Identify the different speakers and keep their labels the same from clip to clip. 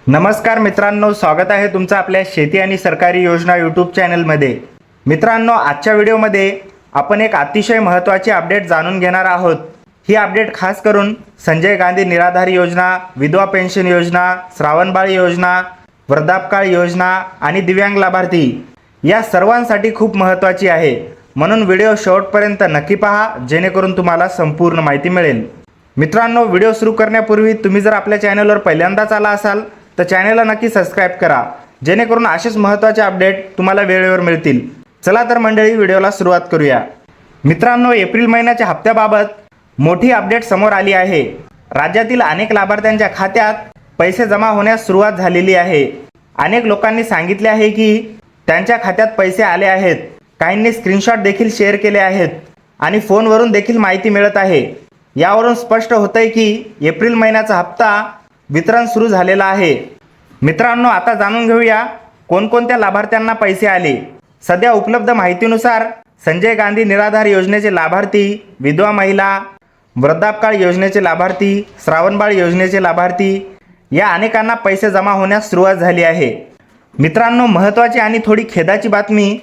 Speaker 1: नमस्कार मित्रांनो, स्वागत आहे तुमचं आपल्या शेती आणि सरकारी योजना यूट्यूब चॅनलमध्ये। मित्रांनो, आजच्या व्हिडिओमध्ये आपण एक अतिशय महत्त्वाची अपडेट जाणून घेणार आहोत। ही अपडेट खास करून संजय गांधी निराधार योजना, विधवा पेन्शन योजना, श्रावणबाळ योजना, वृद्धापकाळ योजना आणि दिव्यांग लाभार्थी या सर्वांसाठी खूप महत्त्वाची आहे। म्हणून व्हिडिओ शेवटपर्यंत नक्की पहा, जेणेकरून तुम्हाला संपूर्ण माहिती मिळेल। मित्रांनो, व्हिडिओ सुरू करण्यापूर्वी तुम्ही जर आपल्या चॅनलवर पहिल्यांदाच आला असाल तर चॅनलला नक्की सबस्क्राइब करा, जेणेकरून असेच महत्त्वाचे अपडेट तुम्हाला वेळेवर मिळतील। चला तर मंडळी, व्हिडिओला सुरुवात करूया। मित्रांनो, एप्रिल महिन्याच्या हप्त्याबाबत मोठी अपडेट समोर आली आहे। राज्यातील अनेक लाभार्थ्यांच्या खात्यात पैसे जमा होण्यास सुरुवात झालेली आहे। अनेक लोकांनी सांगितले आहे की त्यांच्या खात्यात पैसे आले आहेत। काहींनी स्क्रीनशॉट देखील शेअर केले आहेत आणि फोनवरून देखील माहिती मिळत आहे। यावरून स्पष्ट होतंय की एप्रिल महिन्याचा हप्ता वितरण सुरू झालेला आहे। मित्रांनो, आता जाणून घेऊया कोणकोणत्या लाभार्थ्यांना पैसे आले। सध्या उपलब्ध माहितीनुसार संजय गांधी निराधार योजनेचे लाभार्थी, विधवा महिला, वृद्धापकाळ योजनेचे लाभार्थी, श्रावणबाळ योजनेचे लाभार्थी या अनेकांना पैसे जमा होण्यास सुरुवात झाली आहे। मित्रांनो, महत्त्वाची आणि थोडी खेदाची बातमी।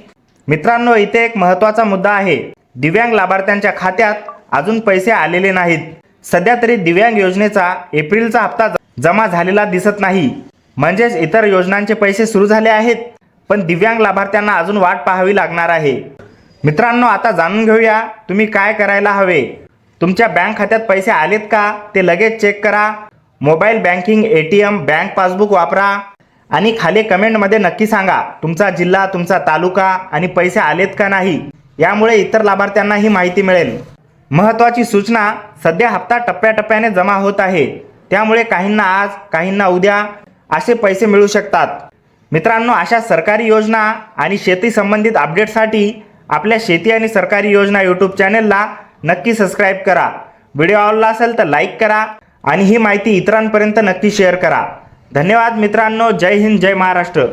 Speaker 1: मित्रांनो, इथे एक महत्त्वाचा मुद्दा आहे। दिव्यांग लाभार्थ्यांच्या खात्यात अजून पैसे आलेले नाहीत। सध्या तरी दिव्यांग योजनेचा एप्रिलचा हप्ता जमा झालेला दिसत नाही। म्हणजेच इतर योजनांचे पैसे सुरू झाले आहेत, पण दिव्यांग लाभार्थ्यांना अजून वाट पाहावी लागणार आहे। मित्रांनो, आता जाणून घेऊया तुम्ही काय करायला हवे। तुमच्या बँक खात्यात पैसे आलेत का ते लगेच चेक करा। Mobile banking, ATM, bank passbook वापरा आणि खाली कमेंटमध्ये नक्की सांगा तुमचा जिल्हा, तुमचा तालुका आणि पैसे आलेत का नाही। यामुळे इतर लाभार्थ्यांना ही माहिती मिळेल। महत्त्वाची सूचना, सध्या हप्ता टप्प्याटप्प्याने जमा होत आहे, त्यामुळे काहींना आज, काहींना उद्या असे पैसे मिळू शकतात। मित्रांनो, अशा सरकारी योजना आणि शेती संबंधित अपडेटसाठी आपल्या शेती आणि सरकारी योजना यूट्यूब चॅनलला नक्की सबस्क्राइब करा। व्हिडिओ आवडला असेल तर लाईक करा आणि ही माहिती इतरांपर्यंत नक्की शेअर करा। धन्यवाद मित्रांनो। जय हिंद, जय महाराष्ट्र।